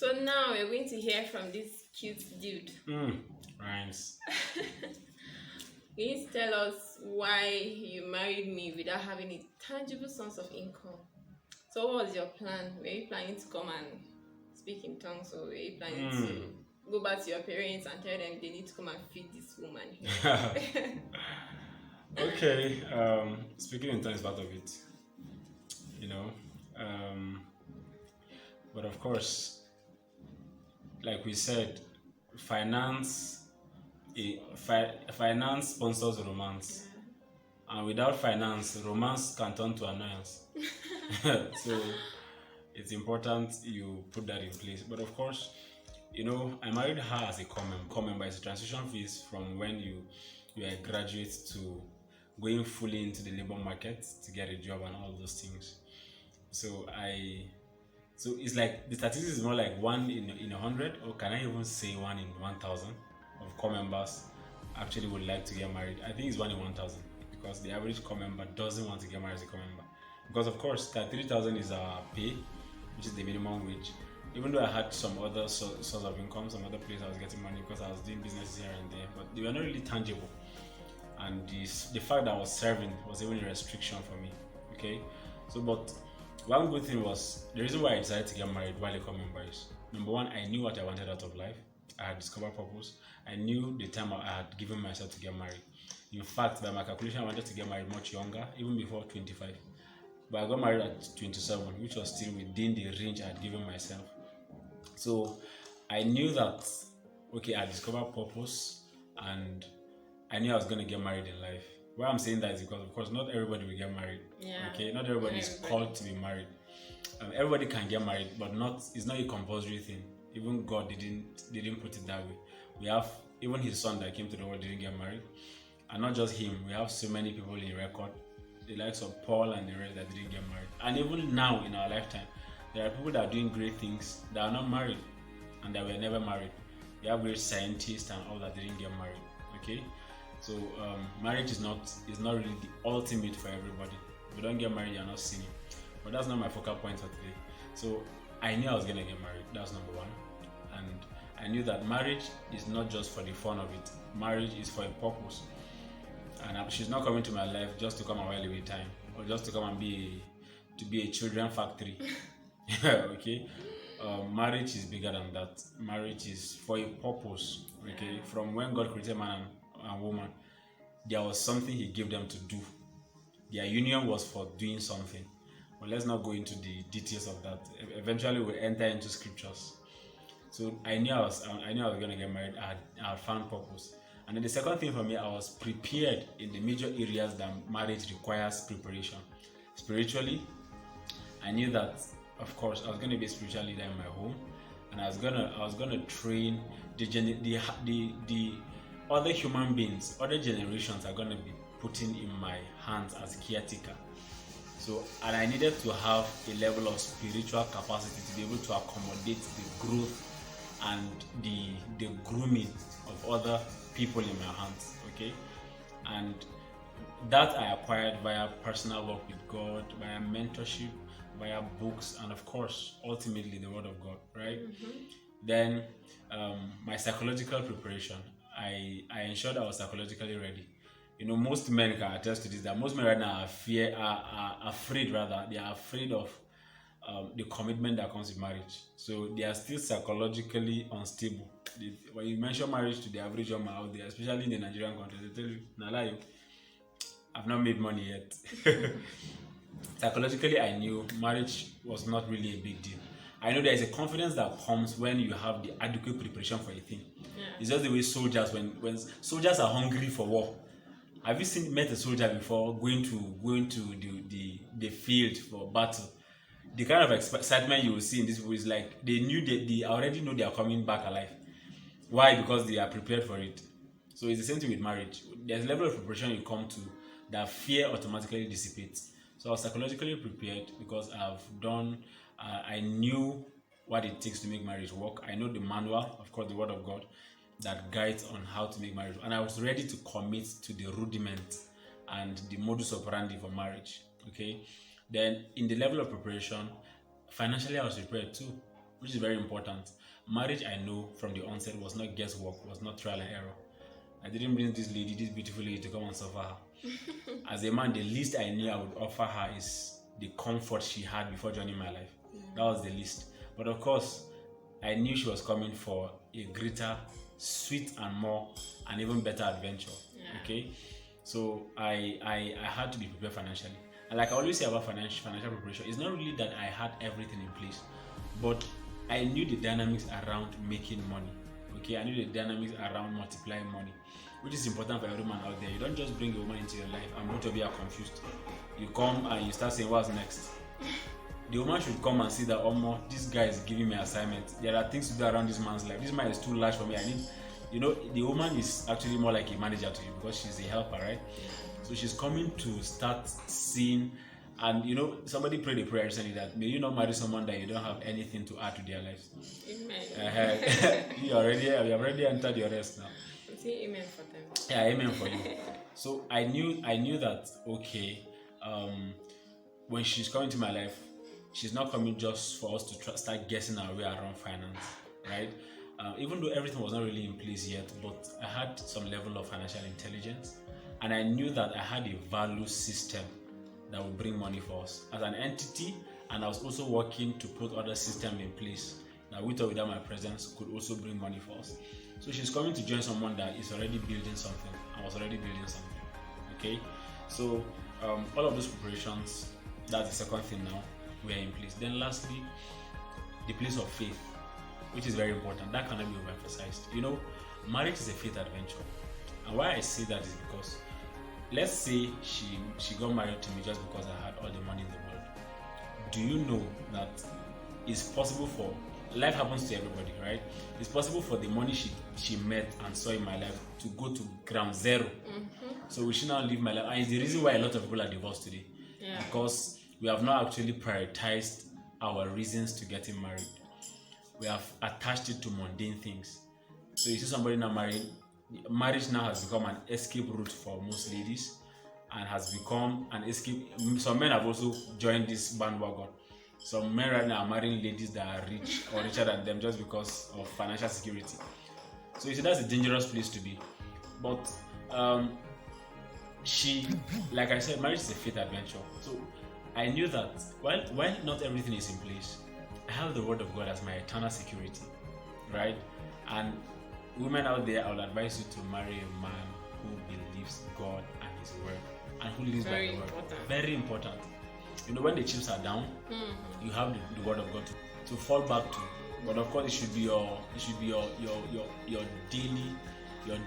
So now we're going to hear from this cute dude. Rhymes. Can you tell us why you married me without having a tangible source of income? So what was your plan? Were you planning to come and speak in tongues, or were you planning Hmm. to go back to your parents and tell them they need to come and feed this woman here? Okay. Speaking in tongues, part of it, you know. Um, but of course, like we said, finance, finance sponsors romance, and without finance, romance can turn to annoyance. So it's important you put that in place. But of course, I married her as a common member. It's a transition phase from when you are a graduate to going fully into the labor market to get a job and all those things. So so it's like the statistics is more like one in 100, or can I even say one in 1,000 of core members actually would like to get married. I think it's one in 1,000 because the average core member doesn't want to get married as a core member. Because of course, that 3,000 is our pay, which is the minimum wage. Even though I had some other source of income, some other place I was getting money because I was doing businesses here and there, but they were not really tangible. And the fact that I was serving was even a restriction for me. Okay, so but one good thing was the reason why I decided to get married while a core member is number one, I knew what I wanted out of life. I had discovered purpose. I knew the time I had given myself to get married. In fact, by my calculation, I wanted to get married much younger, even before 25. But I got married at 27, which was still within the range I had given myself. So I knew that, okay, I discovered purpose and I knew I was going to get married in life. Why I'm saying that is because, of course, not everybody will get married. Yeah. Okay, not everybody is called to be married. Everybody can get married, but it's not a compulsory thing. Even God didn't put it that way. We have even His Son that came to the world didn't get married, and not just him. We have so many people in record, the likes of Paul and the rest that didn't get married. And even now in our lifetime, there are people that are doing great things that are not married and that were never married. We have great scientists and all that didn't get married. Okay, so marriage is not really the ultimate for everybody. If you don't get married, you're not sinning. But that's not my focal point for today. So I knew I was gonna get married. That's number one, and I knew that marriage is not just for the fun of it. Marriage is for a purpose, and she's not coming to my life just to come and while away time or just to come and be a children factory. Okay, marriage is bigger than that. Marriage is for a purpose. Okay, from when God created man and woman, there was something He gave them to do. Their union was for doing something. But let's not go into the details of that. Eventually, we'll enter into scriptures. So I knew I was gonna get married. I had found purpose. And then the second thing for me, I was prepared in the major areas that marriage requires preparation. Spiritually, I knew that, of course, I was going to be a spiritual leader in my home, and I was gonna train the other human beings, other generations are gonna be putting in my hands as caretaker. So, and I needed to have a level of spiritual capacity to be able to accommodate the growth and the grooming of other people in my hands. Okay, and that I acquired via personal work with God, via mentorship, via books, and of course, ultimately the Word of God. Right. Then, my psychological preparation. I ensured I was psychologically ready. Most men can attest to this. That most men right now are afraid. Rather, they are afraid of the commitment that comes with marriage. So they are still psychologically unstable. When you mention marriage to the average woman out there, especially in the Nigerian country, they tell you, "Nala, I've not made money yet." Psychologically, I knew marriage was not really a big deal. I know there is a confidence that comes when you have the adequate preparation for a thing. Yeah. It's just the way soldiers, when soldiers are hungry for war. Have you met a soldier before going to the field for battle? The kind of excitement you will see in this movie is like they already know they are coming back alive. Why? Because they are prepared for it. So it's the same thing with marriage. There's a level of preparation you come to that fear automatically dissipates. So I was psychologically prepared because I knew what it takes to make marriage work. I know the manual, of course, the Word of God that guides on how to make marriage. And I was ready to commit to the rudiment and the modus operandi for marriage. Okay. Then in the level of preparation, financially I was prepared too. which is very important. Marriage, I know from the onset, was not guesswork, was not trial and error. I didn't bring this lady, this beautiful lady, to come and suffer her. As a man, the least I knew I would offer her is the comfort she had before joining my life. That was the least. But of course, I knew she was coming for a greater, sweet and more, and even better adventure. Yeah. Okay, so I had to be prepared financially. And like I always say about financial preparation, it's not really that I had everything in place, but I knew the dynamics around making money. Okay, I knew the dynamics around multiplying money, which is important for every man out there. You don't just bring a woman into your life and both of you are confused. You come and you start saying, what's next? The woman should come and see that, oh, more, this guy is giving me assignment. There are things to do around this man's life. This man is too large for me. I need, the woman is actually more like a manager to you because she's a helper, right? So she's coming to start seeing, and somebody prayed a prayer recently that may you not marry someone that you don't have anything to add to their lives. Amen. You have already entered your rest now. Say amen for them. Yeah, amen for you. So I knew that, okay, when she's coming to my life, she's not coming just for us to start guessing our way around finance, right? Even though everything was not really in place yet, but I had some level of financial intelligence, and I knew that I had a value system that would bring money for us as an entity, and I was also working to put other systems in place that with or without my presence could also bring money for us. So she's coming to join someone that is already building something. I was already building something. Okay, so all of those preparations, that's the second thing now, we are in place. Then lastly, the place of faith, which is very important. That cannot be overemphasized. Marriage is a faith adventure. And why I say that is because, let's say she got married to me just because I had all the money in the world. Do you know that it's possible for, life happens to everybody, right? It's possible for the money she met and saw in my life to go to ground zero. So we should now live my life. And it's the reason why a lot of people are divorced today. Yeah. Because we have not actually prioritized our reasons to getting married. We have attached it to mundane things. So you see somebody now married. Marriage now has become an escape route for most ladies and has become an escape. Some men have also joined this bandwagon. Some men right now are marrying ladies that are rich or richer than them just because of financial security. So you see, that's a dangerous place to be. But like I said, marriage is a faith adventure. So I knew that while not everything is in place, I have the word of God as my eternal security, right? And women out there, I would advise you to marry a man who believes God and His word, and who lives by the word. Very important. When the chips are down, you have the word of God to fall back to. But of course, it should be your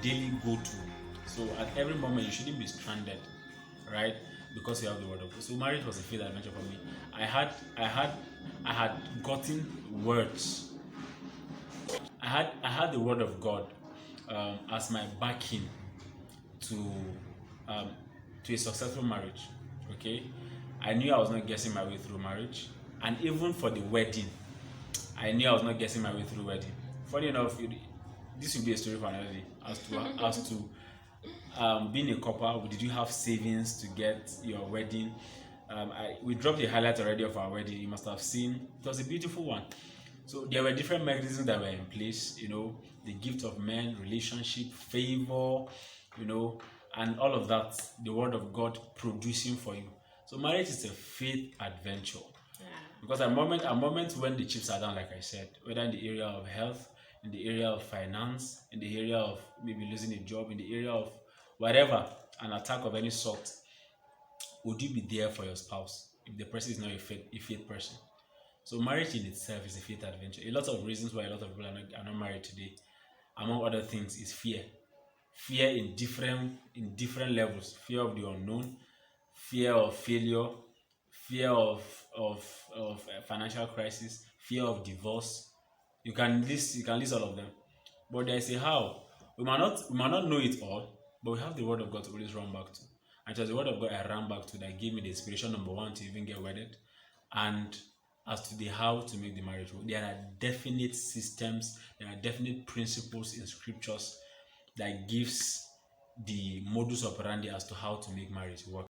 daily go-to. So at every moment, you shouldn't be stranded, right? Because you have the word of God. So marriage was a faith adventure for me. I had gotten words. I had the word of God as my backing to a successful marriage. Okay, I knew I was not guessing my way through marriage, and even for the wedding, I knew I was not guessing my way through wedding. Funny enough, this will be a story for another day as to being a couple. Did you have savings to get your wedding? We dropped the highlight already of our wedding. You must have seen. It was a beautiful one. So there were different mechanisms that were in place. The gift of men, relationship, favor, and all of that. The word of God producing for you. So marriage is a faith adventure. Yeah. Because at moments when the chips are down, like I said, whether in the area of health, in the area of finance, in the area of maybe losing a job, in the area of whatever, an attack of any sort, would you be there for your spouse if the person is not a faith person? So marriage in itself is a faith adventure. A lot of reasons why a lot of people are not married today, among other things, is fear. Fear in different levels. Fear of the unknown, fear of failure, fear of financial crisis, fear of divorce. You can list all of them. But there is a how. We might not know it all, but we have the word of God to always run back to. And it was the word of God I ran back to that gave me the inspiration, number one, to even get wedded. And as to the how to make the marriage work, there are definite systems, there are definite principles in scriptures that gives the modus operandi as to how to make marriage work.